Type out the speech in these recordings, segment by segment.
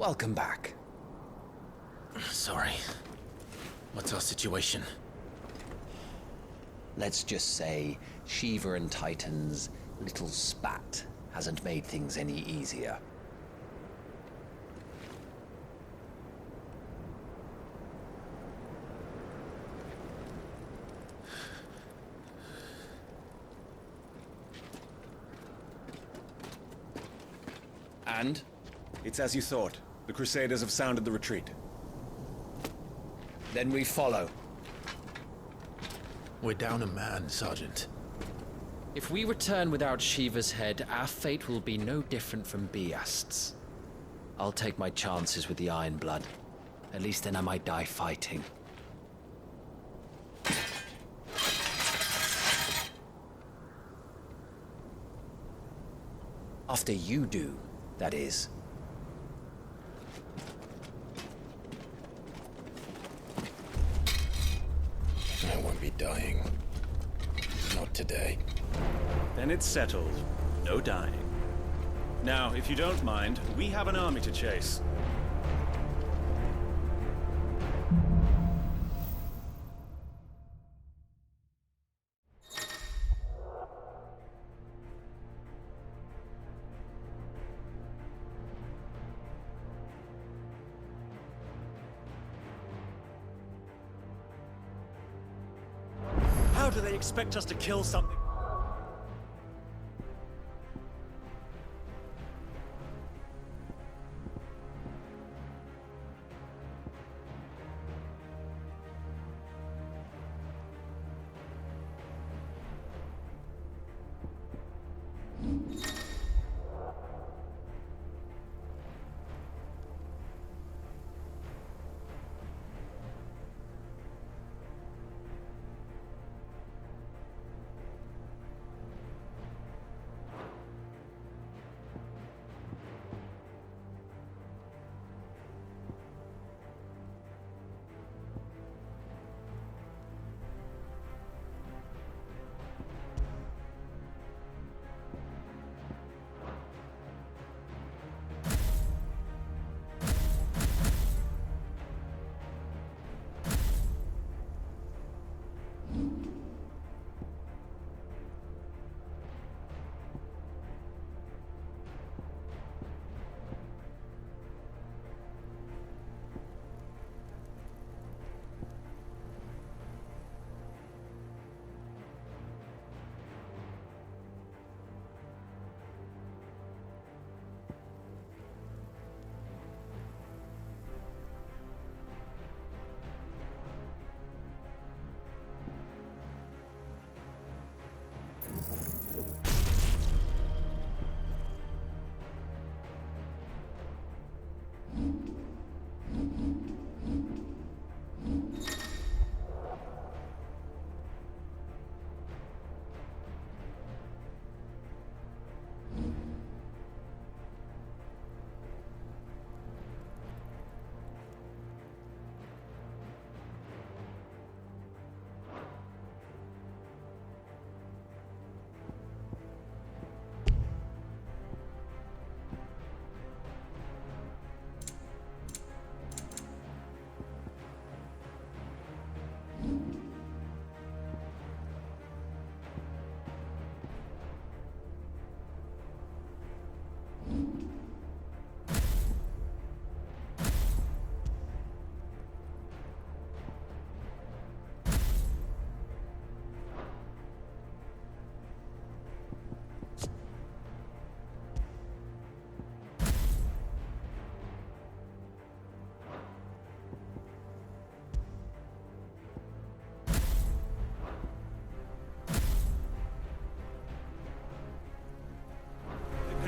welcome back. Sorry. What's our situation? Let's just say Shiva and Titan's little spat hasn't made things any easier. And? It's as you thought. The Crusaders have sounded the retreat. Then we follow. We're down a man, Sergeant. If we return without Shiva's head, our fate will be no different from Biast's. I'll take my chances with the Iron Blood. At least then I might die fighting. After you do, that is. I won't be dying. Not today. Then it's settled. No dying. Now, if you don't mind, we have an army to chase. How do they expect us to kill something?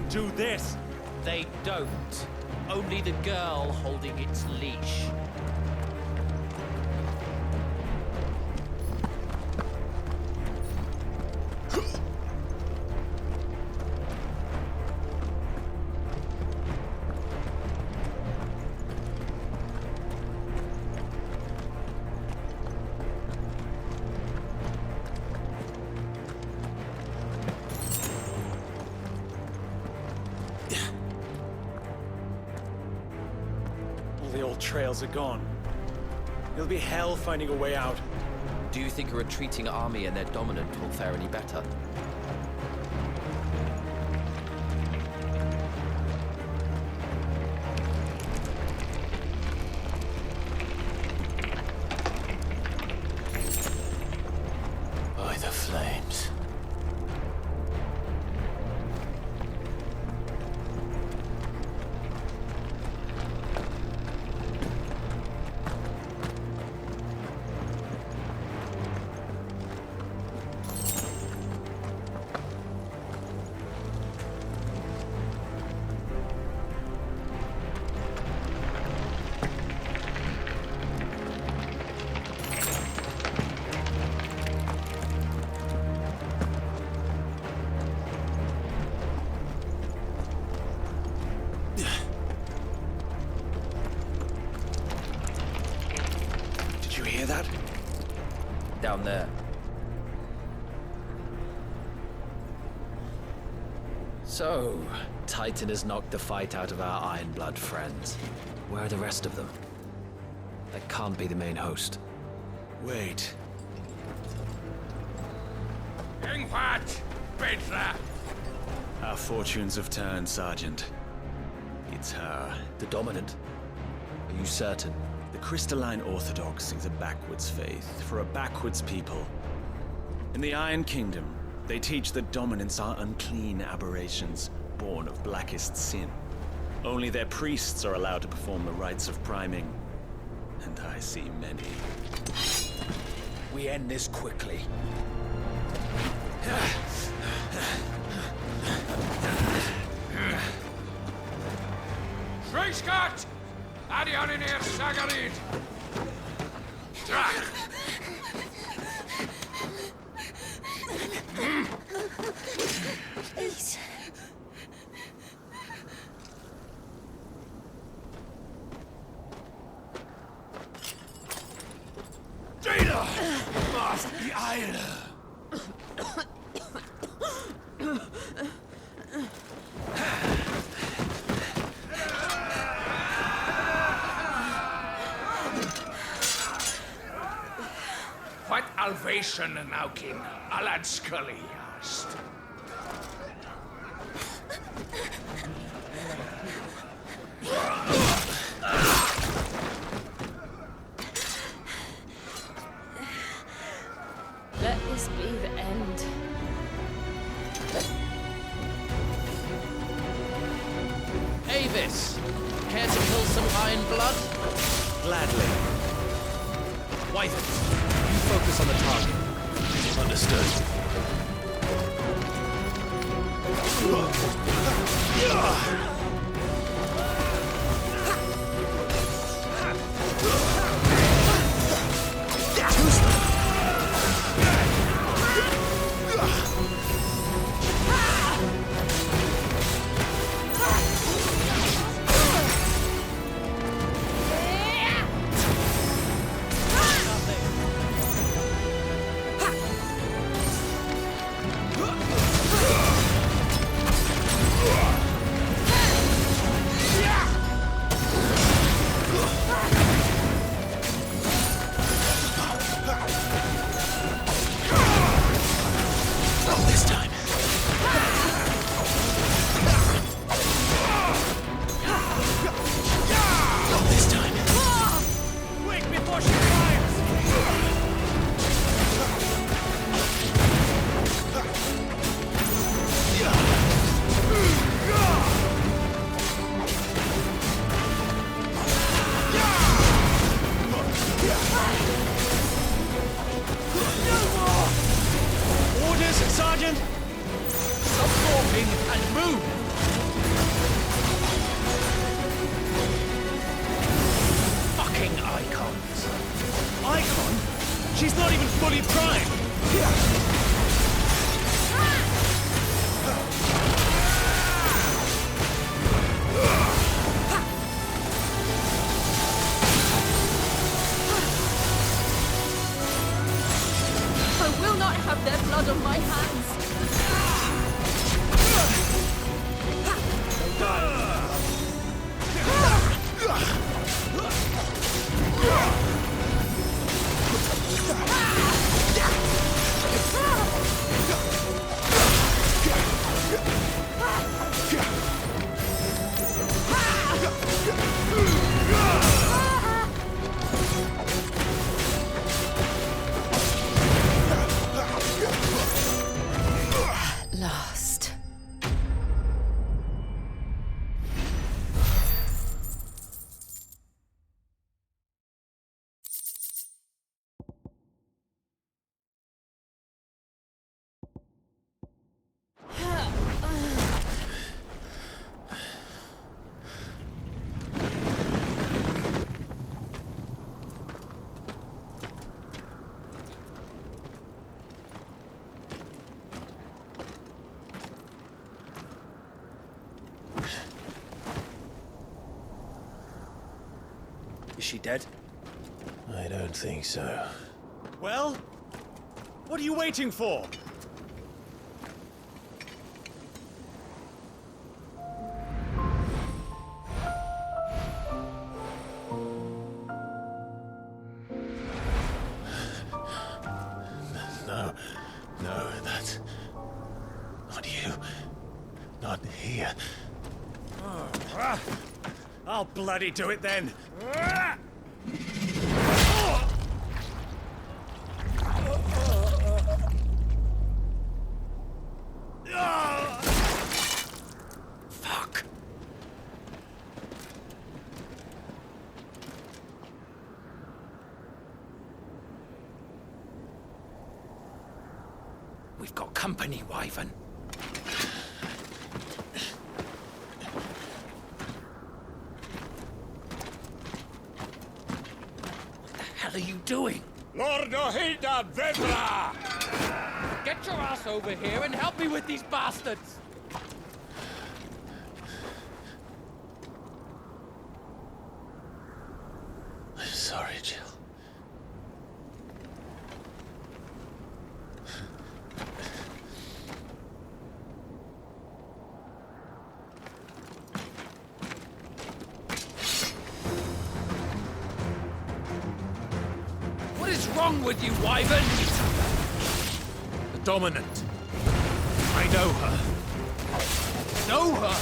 Do this! They don't. Only the girl holding its leash. trails are gone. It'll be hell finding a way out. Do you think a retreating army and their dominant will fare any better? By the flames. Did you hear that? Down there. So, Titan has knocked the fight out of our Ironblood friends. Where are the rest of them? That can't be the main host. Wait. Our fortunes have turned, Sergeant. It's her. The Dominant? Are you certain? The Crystalline Orthodox is a backwards faith for a backwards people. In the Iron Kingdom, they teach that dominants are unclean aberrations, born of blackest sin. Only their priests are allowed to perform the rites of priming. And I see many. We end this quickly. Schreiskart! Adion in eer Sagarid! Drach! Please. Data! Must be Isle! What Alvation now kin Alad Scully asked. Let this be the end. Avis! Care to kill some Ironblood? Gladly. Wyvern, you focus on the target. Understood. Sergeant! Stop talking and move! Fucking icons. Icon? She's not even fully primed. I will not have their blood on my hands. Is she dead? I don't think so. Well, what are you waiting for? No, that's not you. Not here. I'll bloody do it then. Fuck. We've got company, Wyvern. What the hell are you doing? Lord Ohilda Vedra! Get your ass over here and help me with these bastards! I'm sorry, Jill. What is wrong with you, Wyvern? The Dominant. I know her. Know her?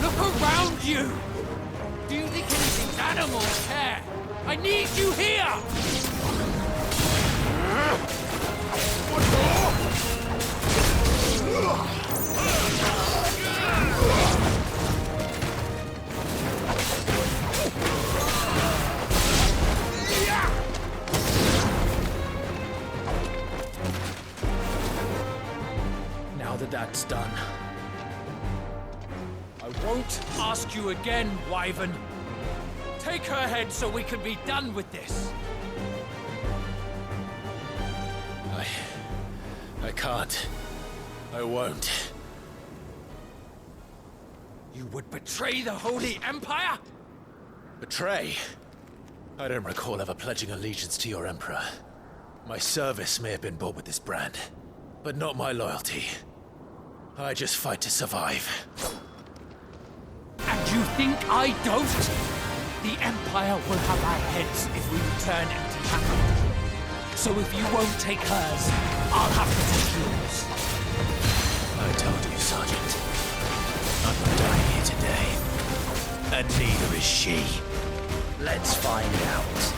Look around you! Do you think anything animals care? I need you here! Now that that's done, I won't ask you again, Wyvern. Take her head so we can be done with this. I can't. I won't. You would betray the Holy Empire? Betray? I don't recall ever pledging allegiance to your Emperor. My service may have been bought with this brand, but not my loyalty. I just fight to survive. And you think I don't? The Empire will have our heads if we return empty-handed. So if you won't take hers, I'll have to take yours. I told you, Sergeant. I'm not dying here today. And neither is she. Let's find out.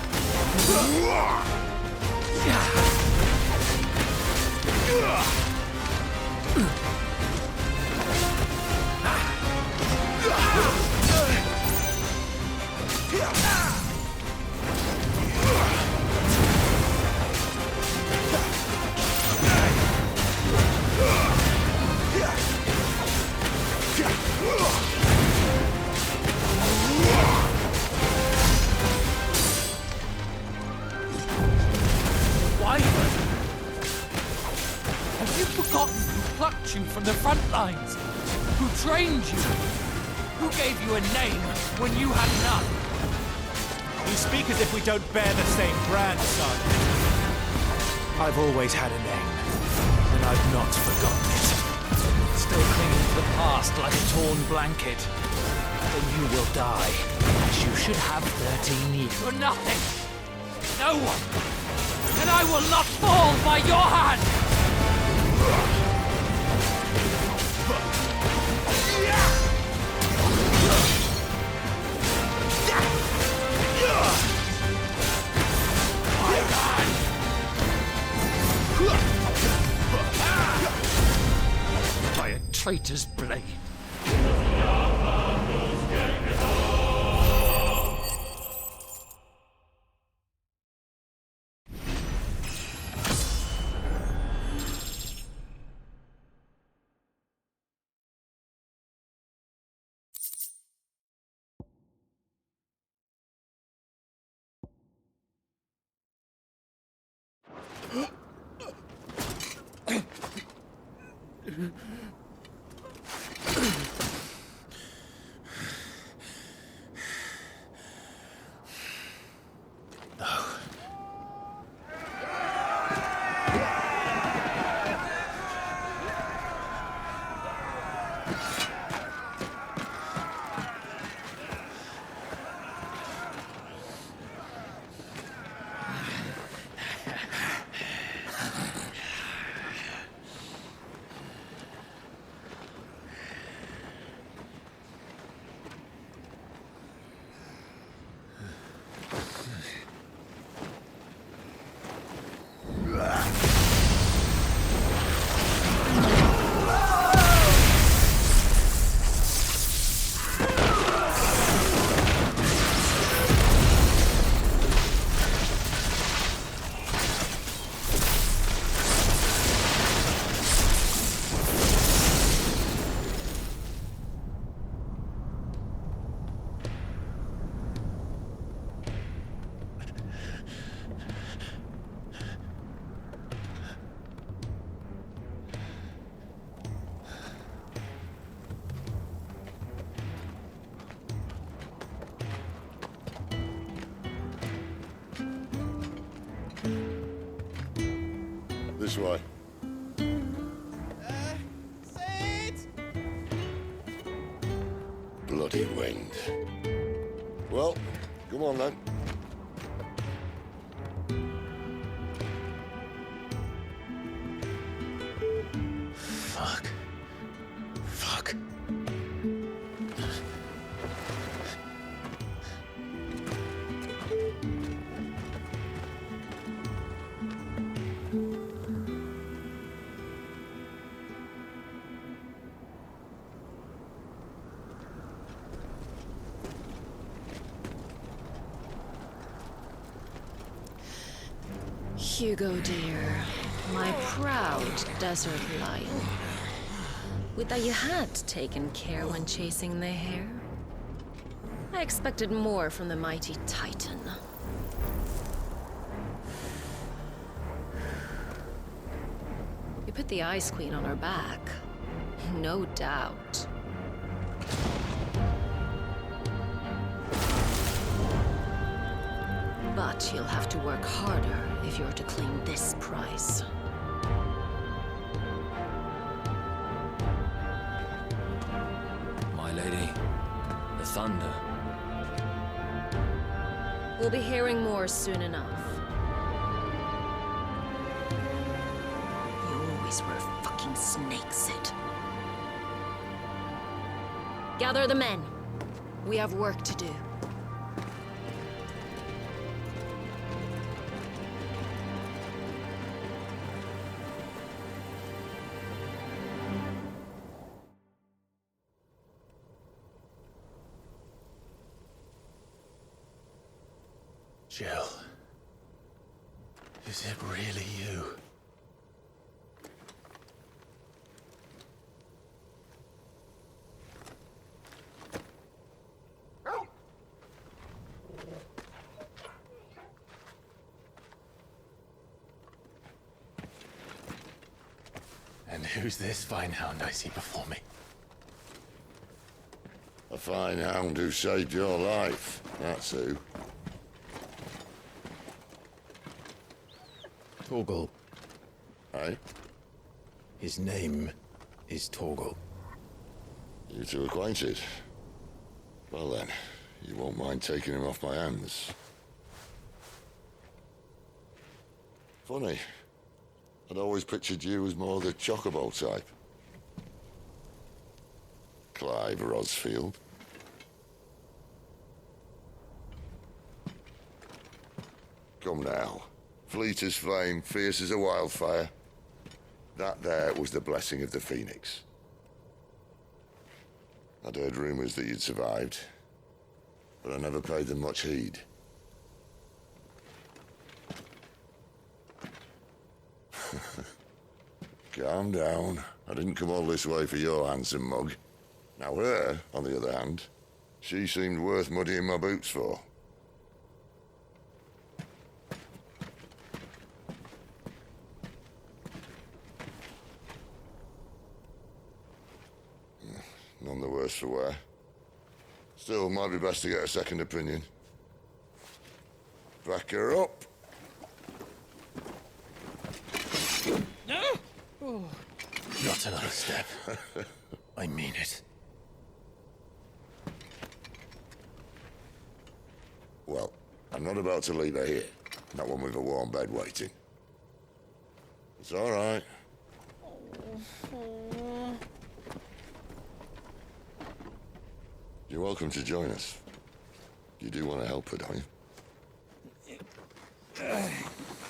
Wyvern! Have you forgotten who plucked you from the front lines? Who trained you? Who gave you a name when you had none? You speak as if we don't bear the same brand, Sergeant. I've always had a name, and I've not forgotten it. Still clinging to the past like a torn blanket. Then you will die, as you should have 13 years. For nothing! No one! And I will not fall by your hand! By a traitor's blade. This way. Bloody wind. Well, come on then. Fuck. Fuck. Hugo, dear, my proud desert lion. Would that you had taken care when chasing the hare? I expected more from the mighty Titan. You put the Ice Queen on her back, no doubt. But you'll have to work harder if you're to claim this prize. My lady, the thunder. We'll be hearing more soon enough. You always were a fucking snake, Sid. Gather the men. We have work to do. Jill. Is it really you? And who's this fine hound I see before me? A fine hound who saved your life. That's who. Torgal. Hey? His name is Torgal. You two acquainted? Well then, you won't mind taking him off my hands. Funny. I'd always pictured you as more the chocobo type. Clive Rosfield. Come now. Fleet as flame, fierce as a wildfire. That there was the blessing of the Phoenix. I'd heard rumors that you'd survived, but I never paid them much heed. Calm down. I didn't come all this way for your handsome mug. Now her, on the other hand, she seemed worth muddying my boots for. None the worse for wear. Still, might be best to get a second opinion. Back her up. Not another step. I mean it. Well, I'm not about to leave her here. Not one with a warm bed waiting. It's all right. You're welcome to join us. You do want to help her, don't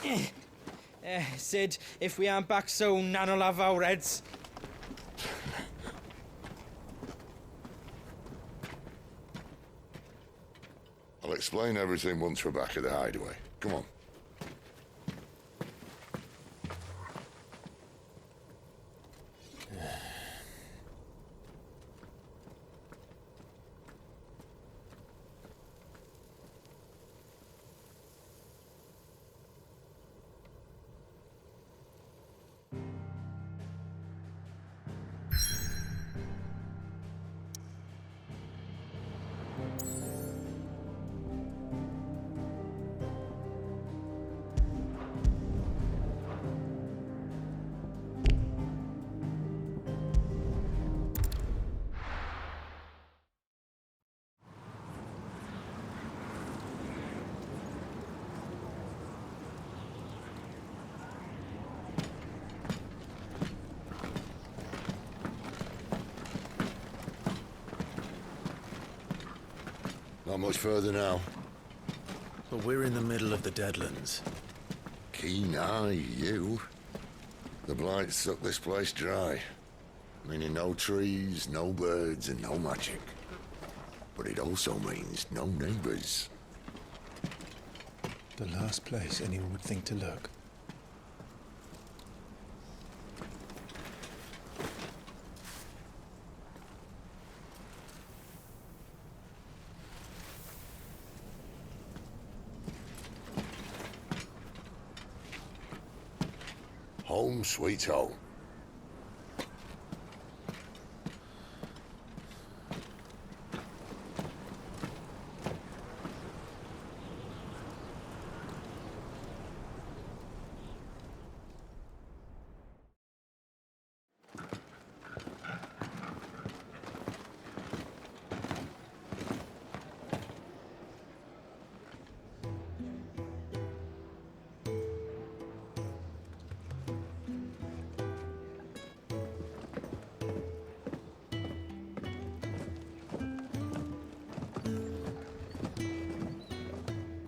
you? Sid, if we aren't back soon, Nan'll have our heads. I'll explain everything once we're back at the hideaway. Come on. Not much further now. But we're in the middle of the Deadlands. Keen eye, you. The blight sucked this place dry. Meaning no trees, no birds, and no magic. But it also means no neighbors. The last place anyone would think to look. Home sweet home.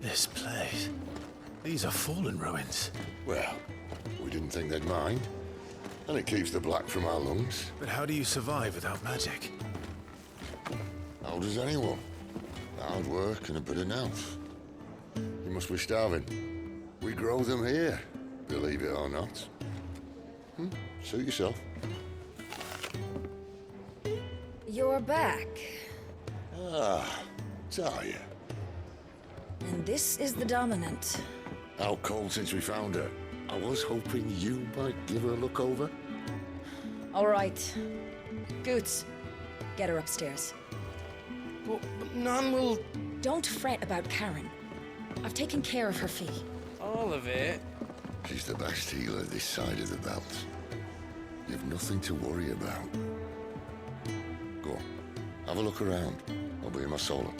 This place. These are fallen ruins. Well, we didn't think they'd mind. And it keeps the black from our lungs. But how do you survive without magic? How does anyone? Hard work and a bit of nous. You must be starving. We grow them here, believe it or not. Suit yourself. You're back. Ah, Talia. And this is the Dominant. Out cold since we found her. I was hoping you might give her a look over. All right. Goots, get her upstairs. But none will... Don't fret about Karen. I've taken care of her fee. All of it? She's the best healer this side of the belt. You've nothing to worry about. Go on, have a look around. I'll be in my solo.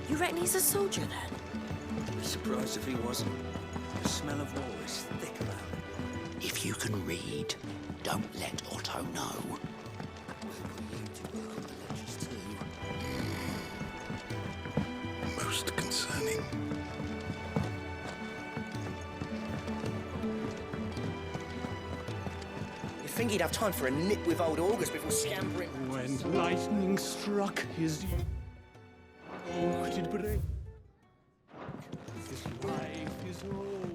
You reckon he's a soldier then? I'd be surprised if he wasn't. The smell of war is thick about him. If you can read, don't let Otto know. Most concerning. You think he'd have time for a nip with old August before scampering? When lightning struck his oak did break. His life is own.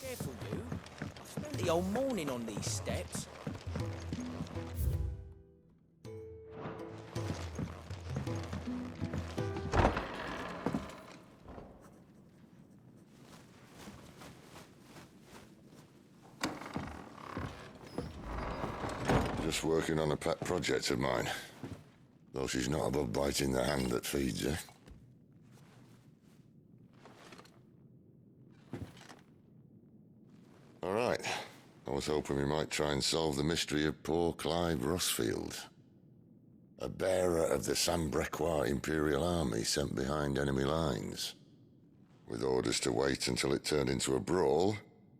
Careful, you. I've spent the whole morning on these steps. Just working on a pet project of mine. Though she's not above biting the hand that feeds her. All right. I was hoping we might try and solve the mystery of poor Clive Rossfield. A bearer of the Sambrequois Imperial Army sent behind enemy lines. With orders to wait until it turned into a brawl,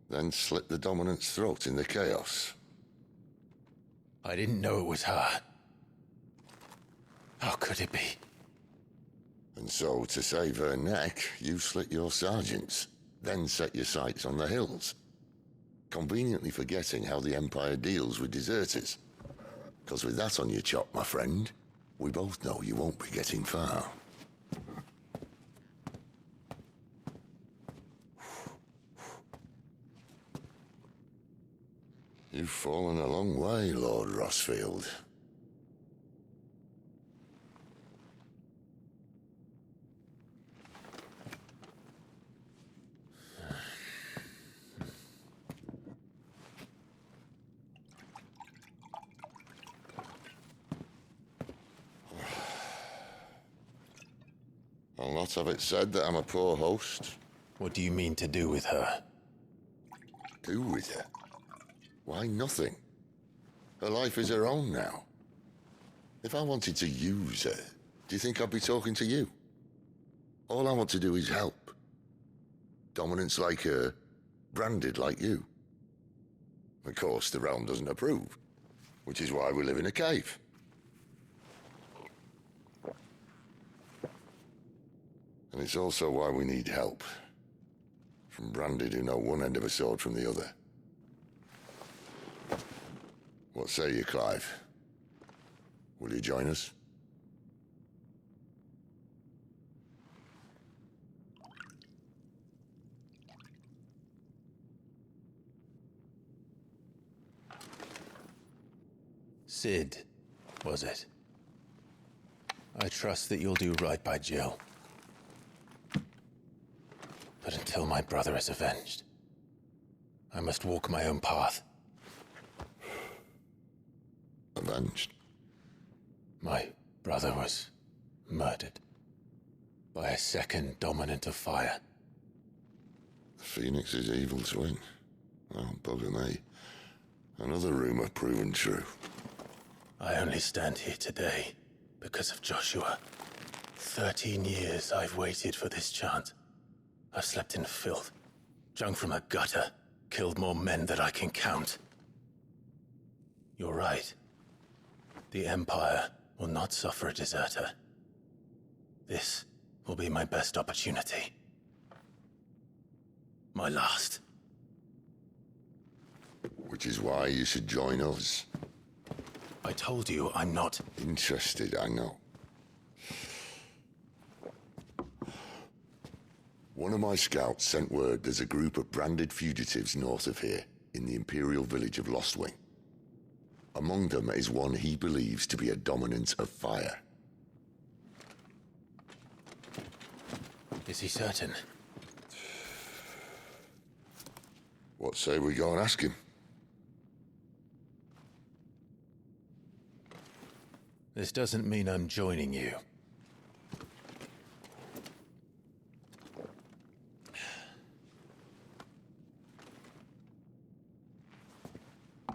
then slit the Dominant's throat in the chaos. I didn't know it was her. How could it be? And so, to save her neck, you slit your sergeants, then set your sights on the hills. Conveniently forgetting how the Empire deals with deserters. Because with that on your chop, my friend, we both know you won't be getting far. You've fallen a long way, Lord Rossfield. not have it said that I'm a poor host. What do you mean to do with her? Do with her? Why, nothing. Her life is her own now. If I wanted to use her, do you think I'd be talking to you? All I want to do is help. Dominants like her, branded like you. Of course, the realm doesn't approve, which is why we live in a cave. And it's also why we need help. From branded who know one end of a sword from the other. What say you, Clive? Will you join us? Sid, was it? I trust that you'll do right by Jill. But until my brother is avenged, I must walk my own path. Avenged? My brother was murdered by a second dominant of fire. The Phoenix's evil twin. Oh, bugger me. Another rumor proven true. I only stand here today because of Joshua. 13 years I've waited for this chance. I've slept in filth, drunk from a gutter, killed more men than I can count. You're right. The Empire will not suffer a deserter. This will be my best opportunity. My last. Which is why you should join us. I told you I'm not interested, I know. One of my scouts sent word there's a group of branded fugitives north of here, in the Imperial village of Lostwing. Among them is one he believes to be a dominant of fire. Is he certain? What say we go and ask him? This doesn't mean I'm joining you.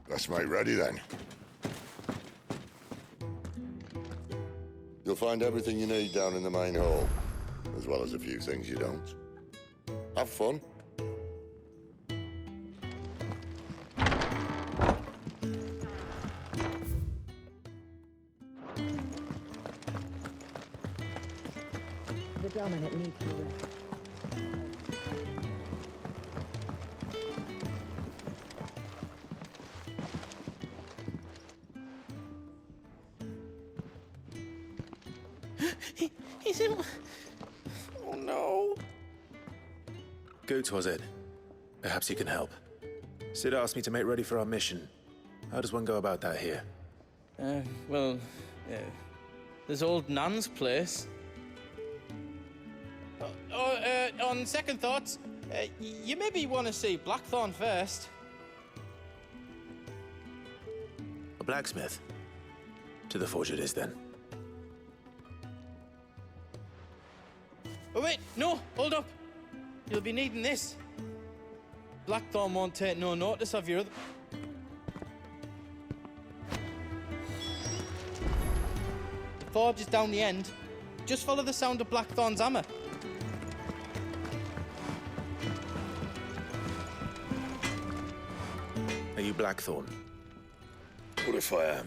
Let's make ready then. You'll find everything you need down in the main hall, as well as a few things you don't. Have fun. The dominant needs to rest. He's in... Oh no. Goots, was it? Perhaps you can help. Sid asked me to make ready for our mission. How does one go about that here? Well, there's old Nan's place. On second thoughts, you maybe want to see Blackthorn first. A blacksmith? To the forge it is, then. Oh wait, no, hold up. You'll be needing this. Blackthorn won't take no notice of your other... The forge is down the end. Just follow the sound of Blackthorn's hammer. Are you Blackthorn? What if I am?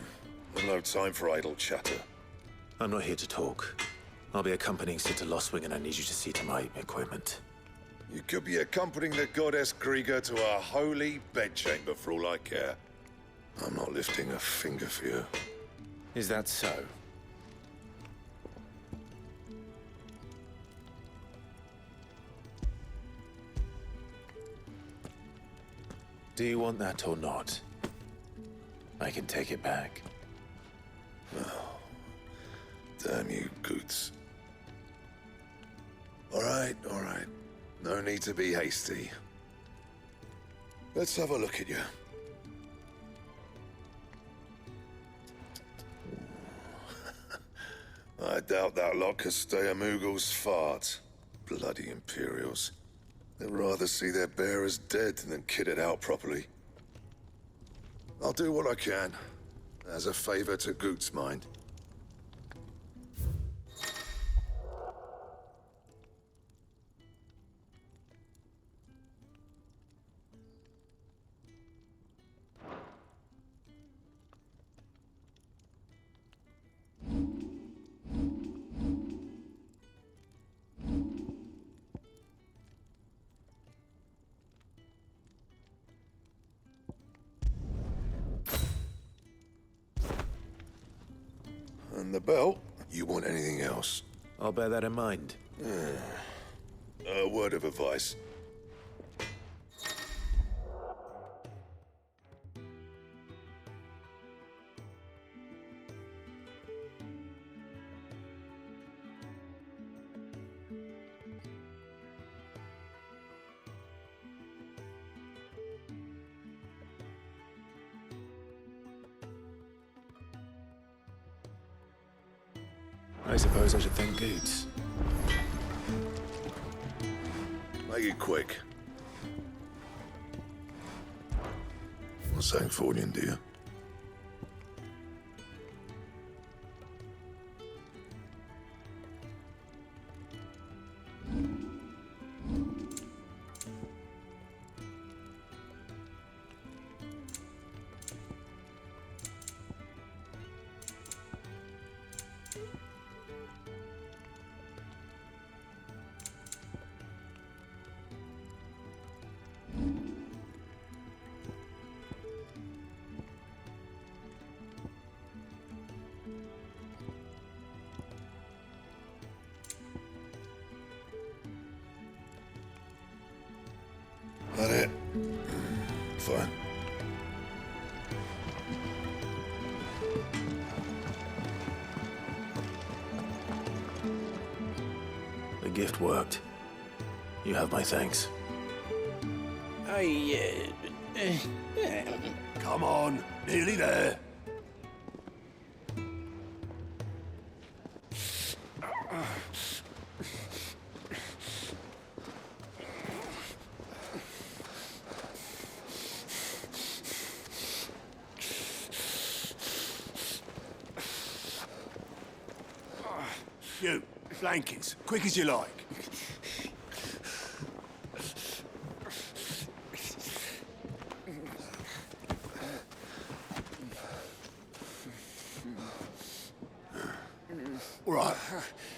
I've no time for idle chatter. I'm not here to talk. I'll be accompanying Sid to Lostwing, and I need you to see to my equipment. You could be accompanying the goddess Krieger to a holy bedchamber for all I care. I'm not lifting a finger for you. Is that so? Do you want that or not? I can take it back. Oh, damn you, Goots. All right. No need to be hasty. Let's have a look at you. I doubt that lot could stay a Moogle's fart. Bloody Imperials. They'd rather see their bearers dead than kitted out properly. I'll do what I can, as a favor to Goot's mind. And the belt? You want anything else? I'll bear that in mind. A word of advice. I suppose I should thank Goots. Make it quick. What's saying Fordian, do you? That it? Fine. The gift worked. You have my thanks. Come on, nearly there. You, blankets, quick as you like. All right,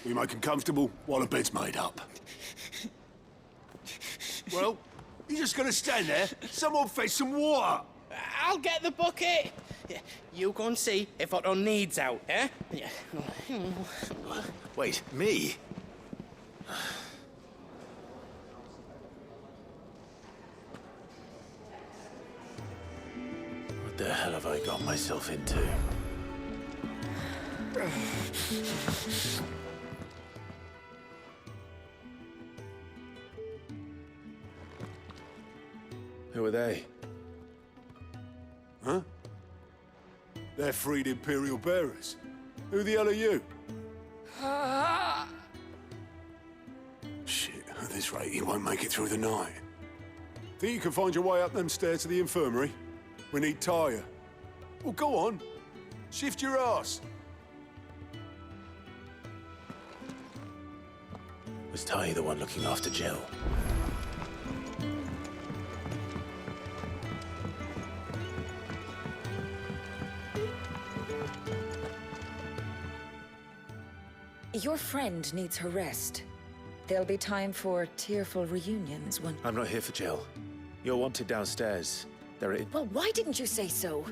we make them comfortable while the bed's made up. Well, you just gonna stand there? Someone fetch some water. I'll get the bucket. You go and see if Otto needs out, eh? Wait, me? What the hell have I got myself into? Who are they? Huh? They're freed Imperial bearers. Who the hell are you? Shit, at this rate, he won't make it through the night. Think you can find your way up them stairs to the infirmary? We need Tyre. Well, go on. Shift your ass. Was Ty the one looking after Jill? Your friend needs her rest. There'll be time for tearful reunions when... I'm not here for Jill. You're wanted downstairs. There it... Well, why didn't you say so?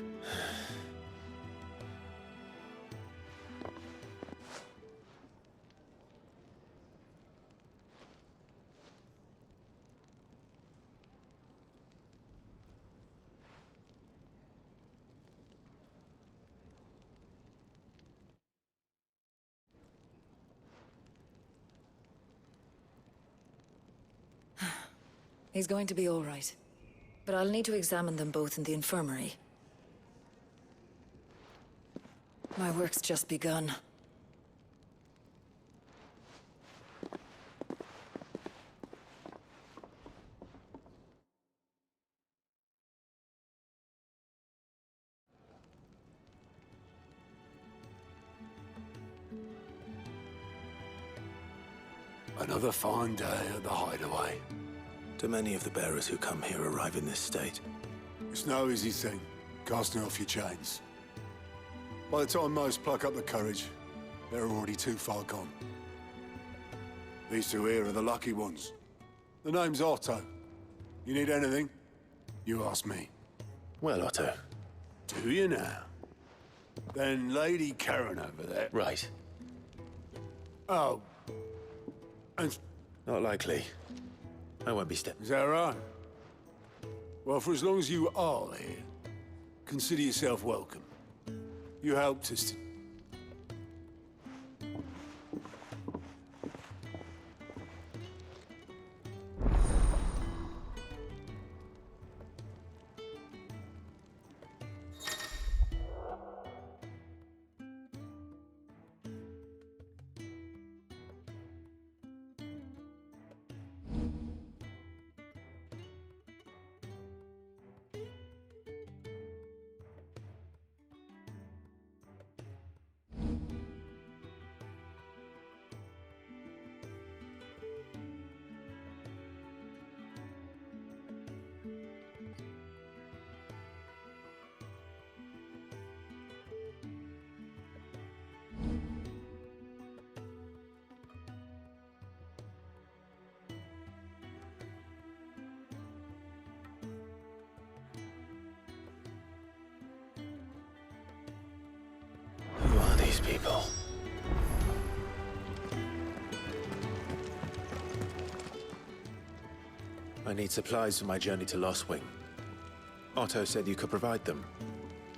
He's going to be all right. But I'll need to examine them both in the infirmary. My work's just begun. Another fine day at the hideaway. Do many of the bearers who come here arrive in this state? It's no easy thing, casting off your chains. By the time most pluck up the courage, they're already too far gone. These two here are the lucky ones. The name's Otto. You need anything? You ask me. Well, Otto. Do you now? Then Lady Karen over there. Right. Oh. And... Not likely. I won't be Is that right? Well, for as long as you are here, consider yourself welcome. You helped us to... Who are these people? I need supplies for my journey to Lost Wing. Otto said you could provide them.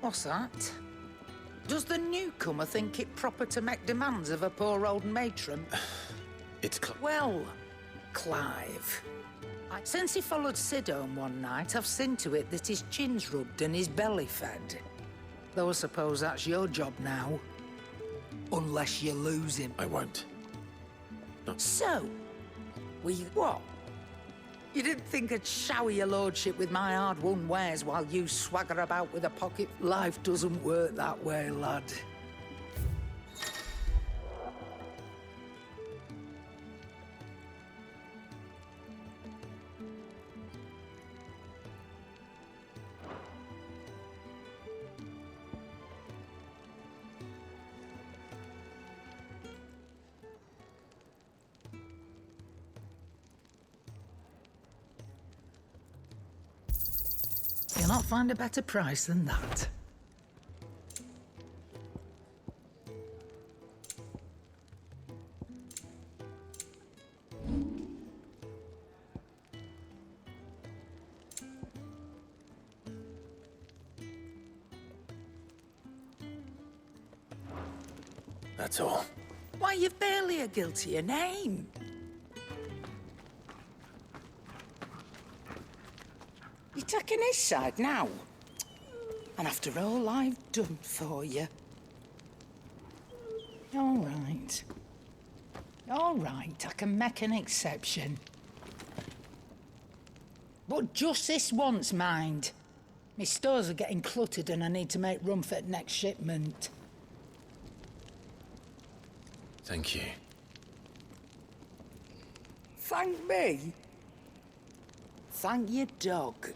What's that? Does the newcomer think it proper to make demands of a poor old matron? It's Well, Clive. Since he followed Sid home one night, I've seen to it that his chin's rubbed and his belly fed. Though I suppose that's your job now. Unless you lose him. I won't. So, what? You didn't think I'd shower your lordship with my hard-won wares while you swagger about with a pocket? Life doesn't work that way, lad. You'll not find a better price than that. That's all. Why, you've barely a guiltier name. You're taking his side now? And after all I've done for you? All right. All right, I can make an exception. But just this once, mind. My stores are getting cluttered and I need to make room for the next shipment. Thank you. Thank me? Thank your dog.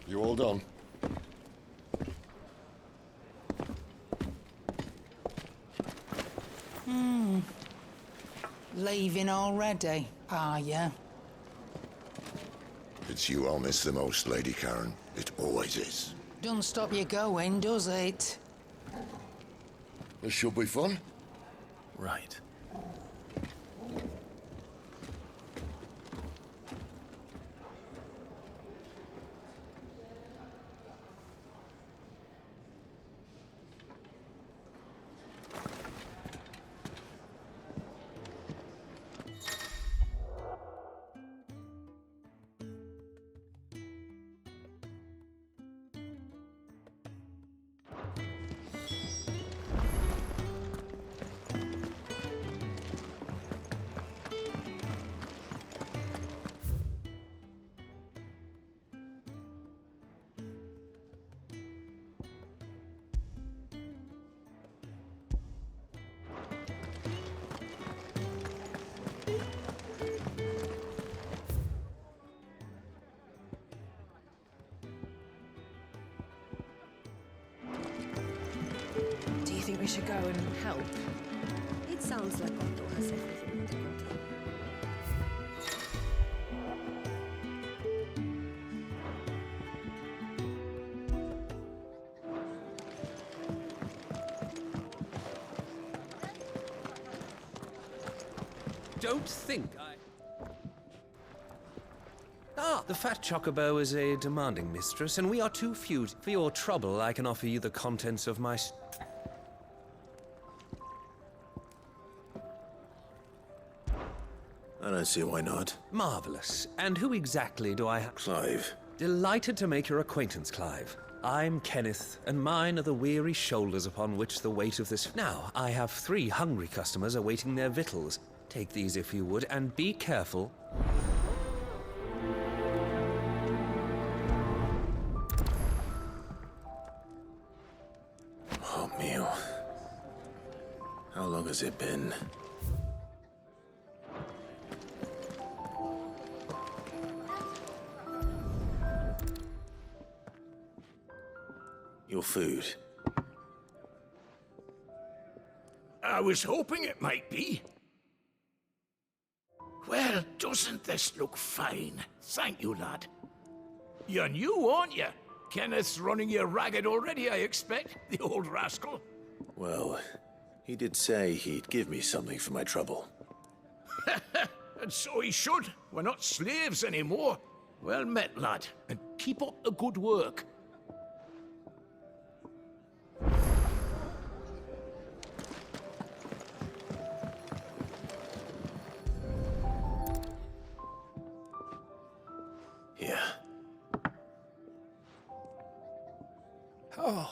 You all done? Leaving already, are ya? It's you I'll miss the most, Lady Karen. It always is. Don't stop you going, does it? This should be fun. Right. Do you think we should go and help? It sounds like Otto has everything under control. Don't think I... Ah, the fat chocobo is a demanding mistress, and we are too few. For your trouble, I can offer you the contents of my... I don't see why not. Marvelous. And who exactly do I have? Clive. Delighted to make your acquaintance, Clive. I'm Kenneth, and mine are the weary shoulders upon which the weight of this... Now, I have 3 hungry customers awaiting their victuals. Take these if you would, and be careful. Hot meal. How long has it been? Your food. I was hoping it might be. Well, doesn't this look fine? Thank you, lad. You're new, aren't you? Kenneth's running you ragged already, I expect, the old rascal. Well, he did say he'd give me something for my trouble. And so he should. We're not slaves anymore. Well met, lad, and keep up the good work. Here. Oh,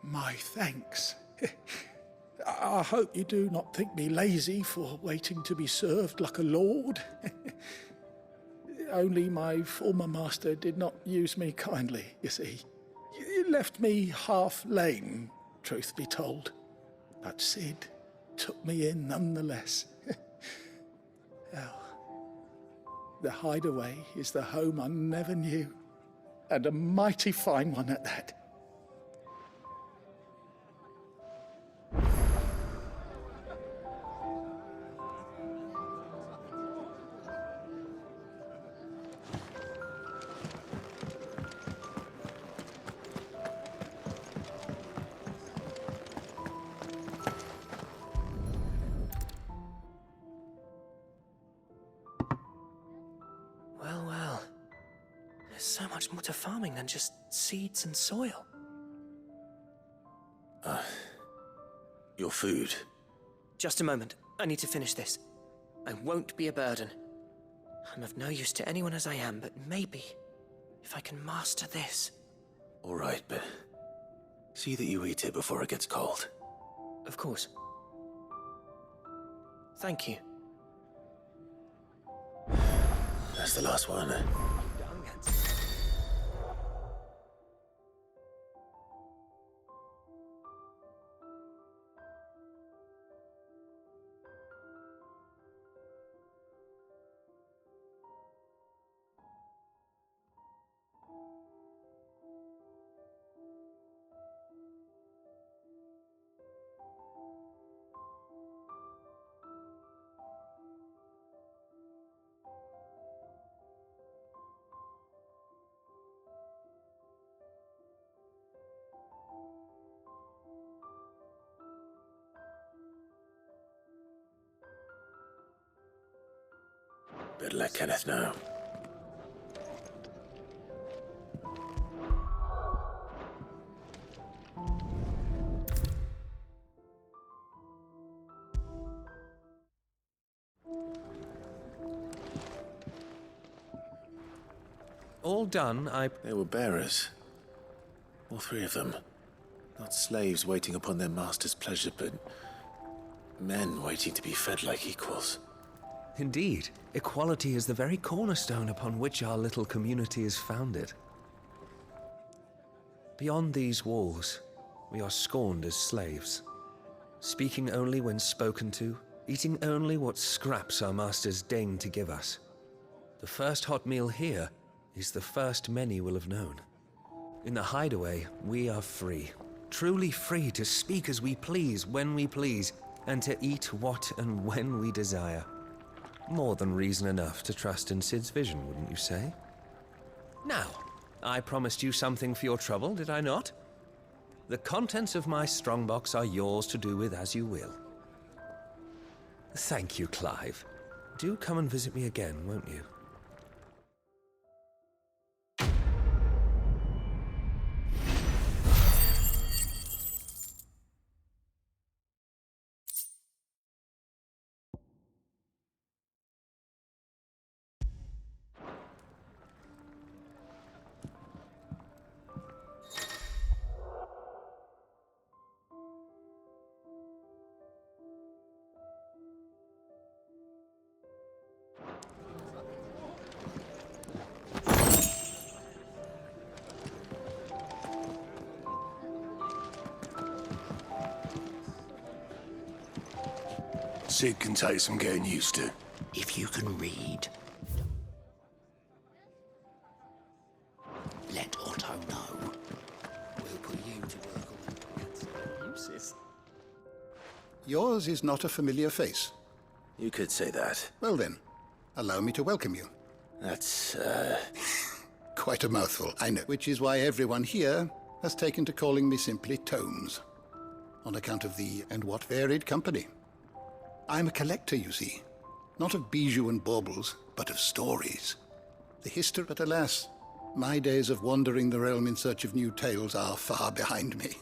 my thanks. I hope you do not think me lazy for waiting to be served like a lord. Only my former master did not use me kindly, you see. He left me half lame, truth be told. But Sid took me in nonetheless. Well, the Hideaway is the home I never knew, and a mighty fine one at that. Well, well. There's so much more to farming than just seeds and soil. Your food. Just a moment. I need to finish this. I won't be a burden. I'm of no use to anyone as I am, but maybe if I can master this. All right, but see that you eat it before it gets cold. Of course. Thank you. That's the last one. Better let Kenneth know. All done, They were bearers. All three of them. Not slaves waiting upon their master's pleasure, but men waiting to be fed like equals. Indeed, equality is the very cornerstone upon which our little community is founded. Beyond these walls, we are scorned as slaves, speaking only when spoken to, eating only what scraps our masters deign to give us. The first hot meal here is the first many will have known. In the Hideaway, we are free, truly free to speak as we please, when we please, and to eat what and when we desire. More than reason enough to trust in Sid's vision, wouldn't you say? Now, I promised you something for your trouble, did I not? The contents of my strongbox are yours to do with as you will. Thank you, Clive. Do come and visit me again, won't you? Sid can take some getting used to. If you can read, let Otto know. We'll put you to work on the uses. Yours is not a familiar face. You could say that. Well then, allow me to welcome you. That's, Quite a mouthful, I know. Which is why everyone here has taken to calling me simply Tomes. On account of the and what varied company. I'm a collector, you see. Not of bijou and baubles, but of stories. The history, but alas, my days of wandering the realm in search of new tales are far behind me.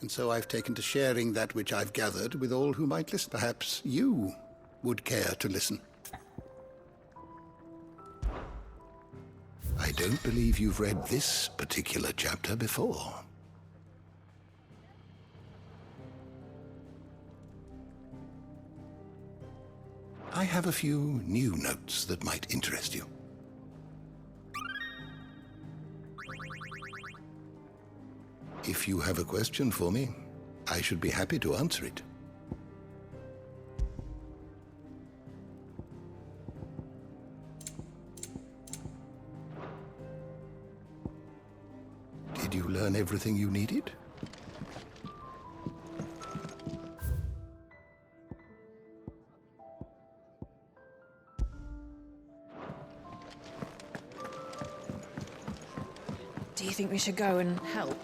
And so I've taken to sharing that which I've gathered with all who might listen. Perhaps you would care to listen. I don't believe you've read this particular chapter before. I have a few new notes that might interest you. If you have a question for me, I should be happy to answer it. Did you learn everything you needed? Do you think we should go and help?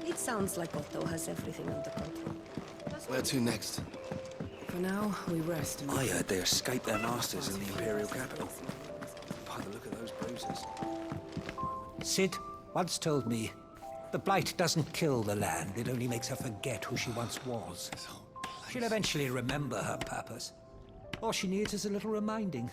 It sounds like Otto has everything under control. Where to next? For now, we rest. I heard they escaped their masters in the Imperial capital. By the look of those bruises. Sid once told me, the Blight doesn't kill the land, it only makes her forget who she once was. She'll eventually remember her purpose. All she needs is a little reminding.